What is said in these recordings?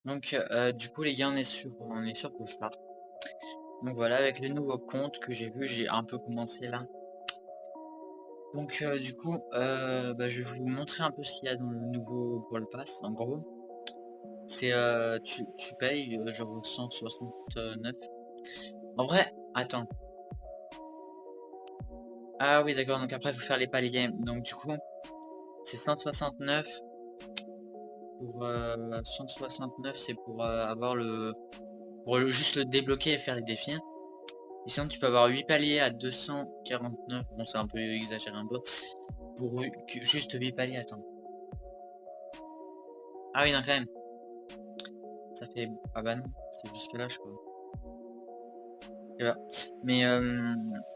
Donc du coup les gars on est sur Star. Donc voilà avec le nouveau compte que j'ai vu, j'ai un peu commencé là. Donc du coup bah, je vais vous montrer un peu ce qu'il y a dans le nouveau Brawl Pass. En gros, c'est tu payes genre 169. En vrai, attends. Ah oui d'accord, donc après il faut faire les paliers. Donc du coup, c'est 169 pour 169 c'est pour avoir juste le débloquer et faire les défis. Et sinon, tu peux avoir 8 paliers à 249. Bon, c'est un peu exagéré un peu. Pour juste 8 paliers, attends. Ah oui, non, quand même. Ça fait... Ah bah non, c'est jusque là, je crois. Je sais pas. Mais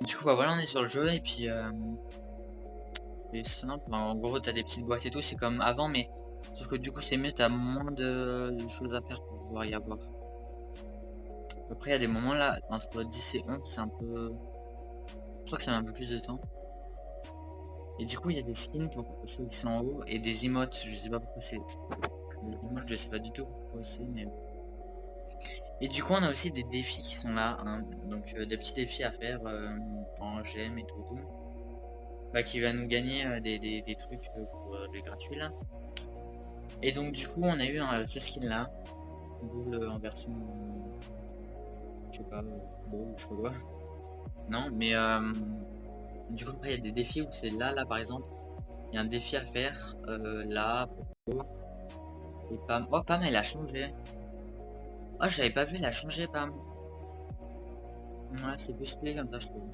du coup, bah voilà, on est sur le jeu. Et puis, c'est simple. En gros, t'as des petites boîtes et tout. C'est comme avant, mais... Sauf que du coup, c'est mieux, t'as moins de choses à faire pour pouvoir y avoir. Après, il y a des moments là, entre 10 et 11, c'est un peu... Je crois que ça met un peu plus de temps. Et du coup, il y a des skins pour ceux qui sont en haut et des emotes. Je sais pas pourquoi c'est. Les emotes, je sais pas du tout pourquoi c'est, mais. Et du coup, on a aussi des défis qui sont là, hein. Donc, des petits défis à faire en GM et tout. Bah, qui va nous gagner des trucs pour les gratuits là. Et donc, du coup, on a eu ce skin là, boule en version. Je sais pas, beau, je sais pas quoi. Non, mais du coup, après, il y a des défis où c'est là, par exemple. Il y a un défi à faire là, et Pam. Oh, Pam, elle a changé. Oh, j'avais pas vu, elle a changé, Pam. Ouais, c'est plus stylé comme ça, je trouve.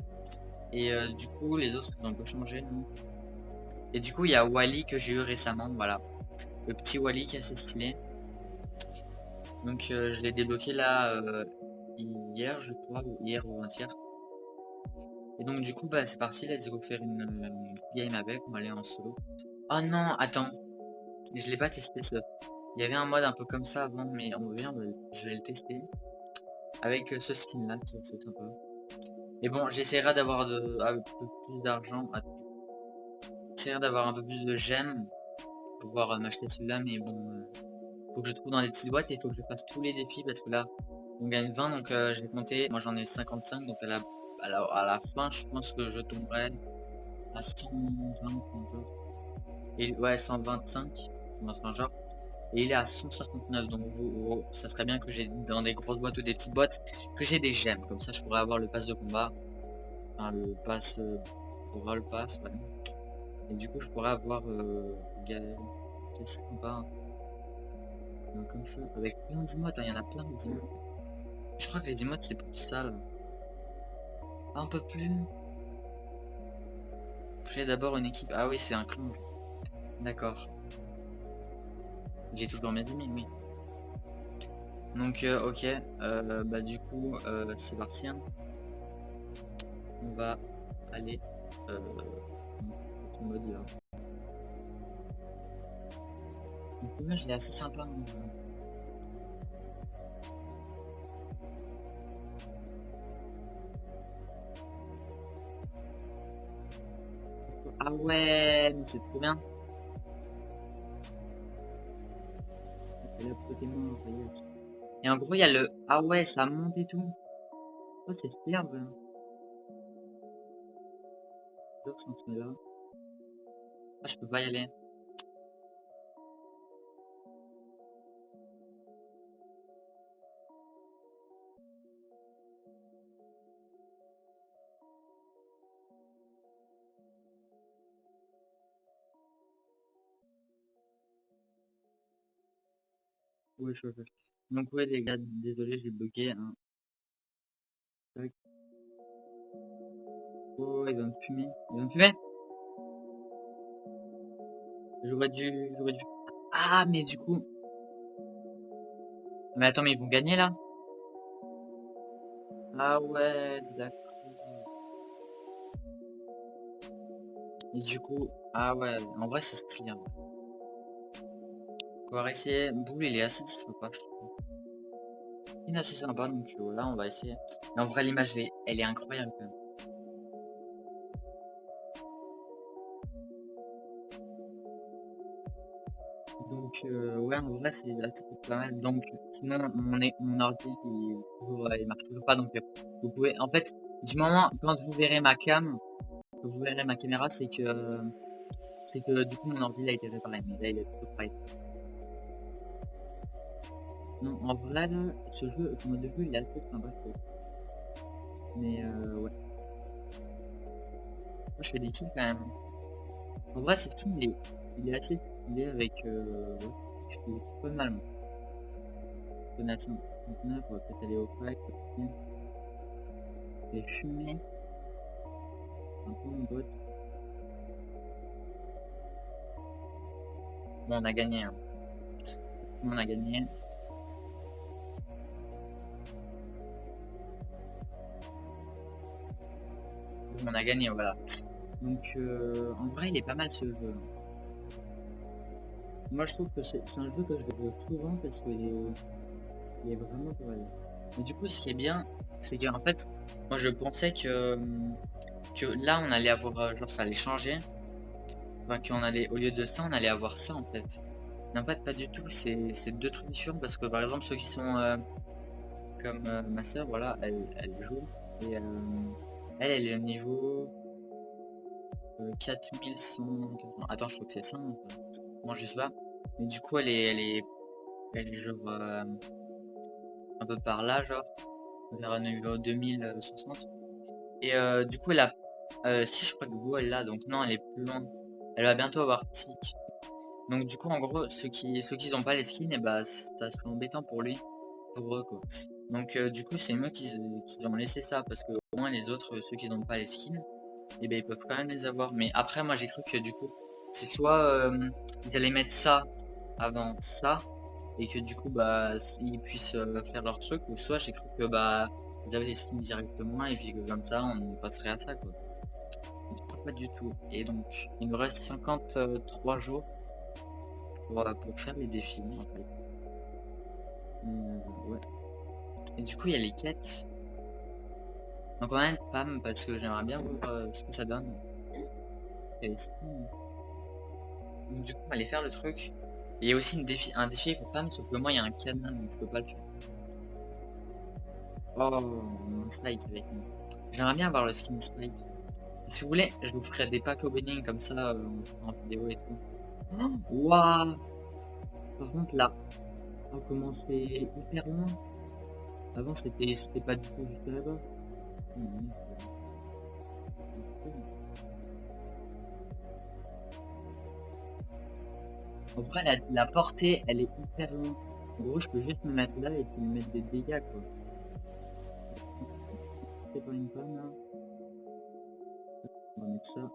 Et du coup, les autres, ils ont pas changé, non. Et du coup, il y a Wally que j'ai eu récemment, voilà. Le petit Wally qui est assez stylé. Donc, je l'ai débloqué là, hier, je crois, ou hier ou avant-hier. Et donc, du coup, bah, c'est parti, let's go faire une game avec, on va aller en solo. Oh non, attends, je l'ai pas testé ce. Il y avait un mode un peu comme ça avant, mais on revient, je vais le tester. Avec ce skin là, qui est assez sympa. Et bon, j'essaierai d'avoir un peu plus d'argent. J'essaierai d'avoir un peu plus de gemmes pour pouvoir m'acheter celui-là, mais bon, faut que je trouve dans les petites boîtes et il faut que je fasse tous les défis parce que là, on gagne 20, donc j'ai compté. Moi, j'en ai 55, donc à la fin, je pense que je tomberai à 120, et ouais, 125, dans un genre. Et il est à 169, donc ça serait bien que j'ai dans des grosses boîtes ou des petites boîtes que j'ai des gemmes, comme ça je pourrais avoir le pass de combat. Enfin, le pass Brawl Pass, ouais. Et du coup, je pourrais avoir Gaël. C'est sympa, hein. Comme ça, avec plein d'emotes, hein, il y en a plein d'emotes. Je crois que les emotes, c'est pour ça, là. Ah, un peu plus. Créer d'abord une équipe. Ah oui, c'est un clone. D'accord. J'ai toujours mes amis, oui. Donc, ok. Bah, du coup, c'est parti, hein. On va aller en mode là. Donc, l'image, il est assez sympa, hein. Ah ouais, mais c'est trop bien. C'est le Pokémon, ça y est. Et en gros, il y a le... Ah ouais, ça monte et tout. Oh, c'est superbe. Donc, on se met là. Ah, je peux pas y aller. Ouais, je peux. Donc, ouais, les gars, désolé, j'ai bloqué, hein. Tac. Oh, il va me fumer. Il va me fumer. J'aurais dû. Ah, mais du coup. Mais attends, mais ils vont gagner là? Ah ouais, d'accord. Et du coup, ah ouais, en vrai, c'est stylé, hein. On va essayer. Boule, il est assez sympa, je trouve. Il est assez sympa, donc voilà, on va essayer. Mais en vrai, l'image, elle est incroyable quand même. Donc ouais, en vrai, c'est pas mal. Donc sinon, mon ordi, il marche toujours pas. Donc vous pouvez, en fait, du moment quand vous verrez ma cam, que vous verrez ma caméra, c'est que du coup mon ordi il a été réparé. Mais là, il est toujours pareil. Non, en vrai, là, ce mode de jeu, il est assez sympa, je trouve. Mais ouais, moi je fais des kills quand même. En vrai, ce skin, il est assez stylé avec, ouais, je fais pas mal, moi. Donation 39, on va peut-être aller au pack, et fumer un peu mon bot. Bon, on a gagné, hein. On a gagné. Bon, on a gagné, voilà. Donc, en vrai, il est pas mal ce jeu. Moi, je trouve que c'est un jeu que je vais jouer souvent parce il est vraiment pas mal. Mais du coup, ce qui est bien, c'est qu'en fait, moi, je pensais que là, on allait avoir, genre, ça allait changer. Enfin, qu'on allait, au lieu de ça, on allait avoir ça, en fait. Mais en fait, pas du tout. C'est deux trucs différents parce que, par exemple, ceux qui sont comme ma soeur, voilà, elle joue. Et elle est au niveau 4100. Attends, je crois que c'est ça, hein. Moi, je sais pas. Mais du coup, elle est genre un peu par là, genre, vers un niveau 2060. Et du coup, elle a. Si je crois que Go, elle l'a, donc non, elle est plus loin. Elle va bientôt avoir Tic. Donc, du coup, en gros, ceux qui n'ont pas les skins, et bah, ça serait embêtant pour lui, pour eux, quoi. Donc, du coup, c'est moi qui ont laissé ça, parce que au moins les autres, ceux qui n'ont pas les skins, et ben ils peuvent quand même les avoir. Mais après, moi, j'ai cru que du coup, c'est soit ils allaient mettre ça avant ça, et que du coup bah ils puissent faire leur truc, ou soit j'ai cru que bah ils avaient les skins directement et puis que comme ça on passerait à ça, quoi. Du coup, pas du tout. Et donc il nous reste 53 jours pour faire les défis en fait. Ouais. Et du coup il y a les quêtes. Donc on a une PAM parce que j'aimerais bien voir ce que ça donne. Et les skins. Donc du coup on va aller faire le truc. Et il y a aussi un défi pour PAM, sauf que moi il y a un cadenas donc je peux pas le faire. Oh, un Spike avec moi. J'aimerais bien avoir le skin Spike. Si vous voulez, je vous ferai des packs opening comme ça en vidéo et tout. Waouh! Par contre là, on commence hyper loin. Avant c'était pas du tout juste là-bas. Mhm. En vrai la portée elle est hyper loin. En gros je peux juste me mettre là et puis me mettre des dégâts, quoi. C'est pas une panne là. On va mettre ça.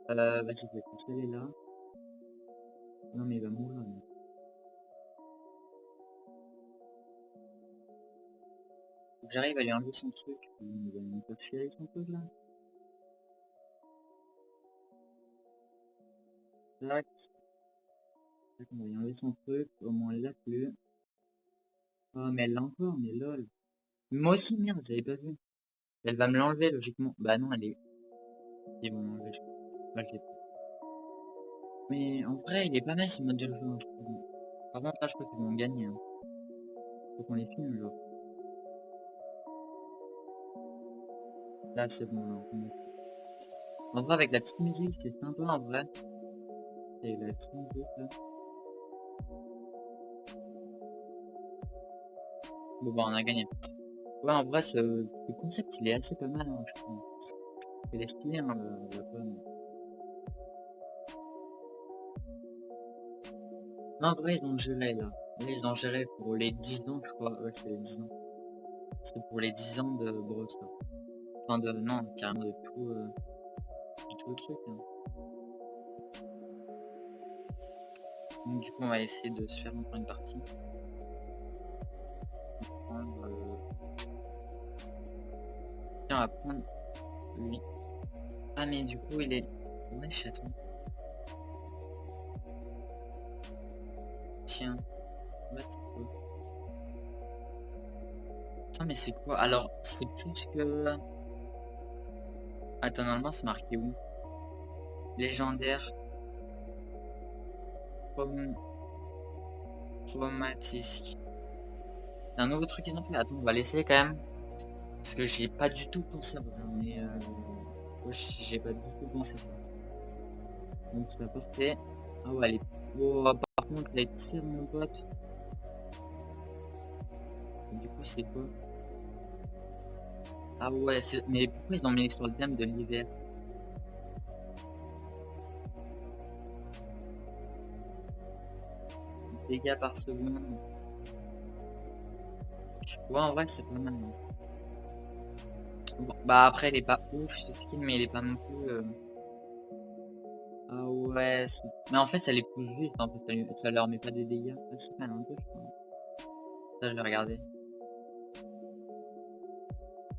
Vas-y, je vais installer là. Non mais il va mourir. J'arrive à lui enlever son truc. Il va me faire chier avec son truc là. Tac. Tac, on va lui enlever son truc. Au moins elle l'a plus. Oh mais elle l'a encore, mais lol. Moi aussi, merde, j'avais pas vu. Elle va me l'enlever logiquement. Bah non, elle est. Ils vont m'enlever, je crois. Là, je l'ai pas. Mais en vrai, il est pas mal ce mode de jeu, hein, je trouve. Par contre, là, je crois qu'ils vont gagner, hein. Faut qu'on les filme, genre. Là, c'est bon, là. En vrai, avec la petite musique, c'est sympa, en vrai. Et la petite musique, là. Bon, bah, on a gagné. Ouais, en vrai, ce concept, il est assez pas mal, hein, je trouve. Il est stylé, hein, le pomme. Non, en vrai, ils ont géré, là. Là, ils ont géré pour les 10 ans, je crois. Ouais, c'est les 10 ans. C'est pour les 10 ans de Brawl Stars. Enfin, non, carrément de tout le truc, hein. Donc, du coup, on va essayer de se faire encore une partie. Prendre, tiens, on va prendre lui. Ah, mais du coup, il est. Ouais, chaton. Tiens. What? Attends, mais c'est quoi? Alors, c'est plus que. Attends, normalement, c'est marqué où? Légendaire. Chromatisque. C'est un nouveau truc qu'ils ont fait. Attends, on va l'essayer quand même. Parce que j'ai pas du tout pensé à vrai, mais j'ai pas du tout pensé ça. Donc c'est parfait. Ah ouais, elle est... Oh, par contre, elle tire mon pote. Du coup, c'est quoi? Ah ouais, mais pourquoi ils ont mis sur le thème de l'hiver? Dégâts par seconde. Ouais, en vrai, c'est pas mal. Hein. Bon, bah après, elle est pas ouf, ce skin, mais elle est pas non plus... Ah ouais, mais en fait, elle est plus juste, en fait, ça leur met pas des dégâts. Ah, c'est mal un peu, je crois. Ça, je l'ai regardé.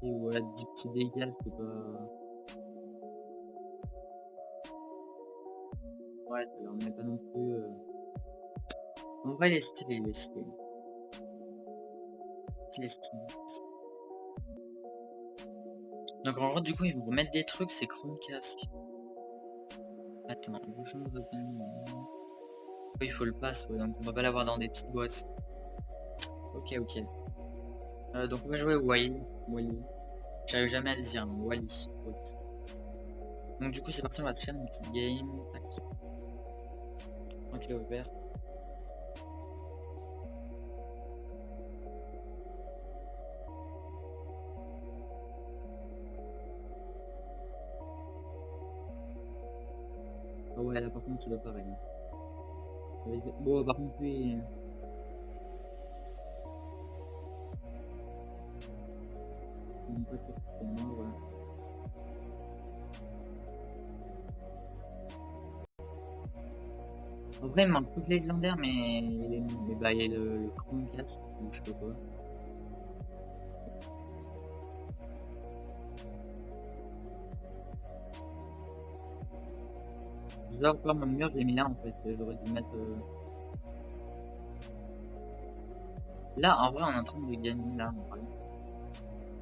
Et ouais, 10 petits dégâts, c'est pas... Ouais, ça leur met pas non plus... En vrai, il est stylé, il est stylé. Il est stylé. Donc en gros, du coup, ils vont remettre des trucs, c'est Chromecast. Attends, bouchon d'open. Oui, il faut le pass, ouais, donc on va pas l'avoir dans des petites boîtes. Ok, ok. Donc on va jouer Wally. J'arrive jamais à le dire, hein, Wally. Donc du coup, c'est parti, on va te faire une petite game. Tac. Tranquille au vert. Ah ouais, là par contre, c'est pas pareil. Bon, par contre, lui... il est pas trop pour moi, voilà. En vrai, il manque tout légendaire, mais il est... bah, il y a le Chromecast, ou je sais pas quoi. Je dois encore mon mur, j'ai mis là en fait, j'aurais dû mettre... Là, en vrai, on est en train de gagner, là, en vrai.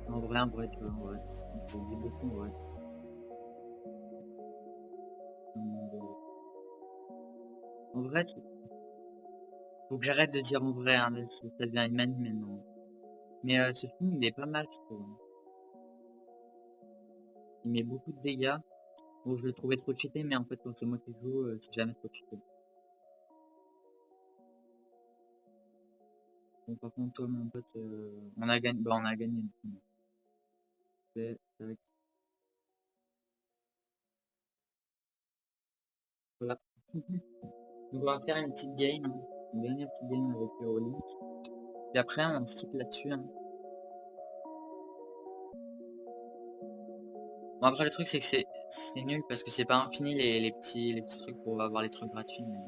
En vrai, tu vois, en vrai. On se dit beaucoup, en vrai. En vrai, faut que j'arrête de dire en vrai, hein, ça devient une manie maintenant. Mais ce film, il est pas mal, je trouve. Il met beaucoup de dégâts. Bon, je le trouvais trop cheaté, mais en fait, quand c'est moi qui joue, c'est jamais trop cheaté. Bon, par contre, toi, mon pote, on a gagné, bah, on a gagné. Tac. Voilà. Donc, on va faire une petite game, hein. Une dernière petite game avec Oli. Et après, on skip là-dessus, hein. Bon, après, le truc, c'est que c'est nul parce que c'est pas infini les petits trucs pour avoir les trucs gratuits. Mais...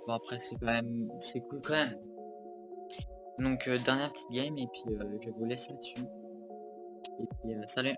Bon, après, c'est quand même, c'est cool quand même. Donc, dernière petite game, et puis je vais vous laisser là-dessus. Et puis, salut!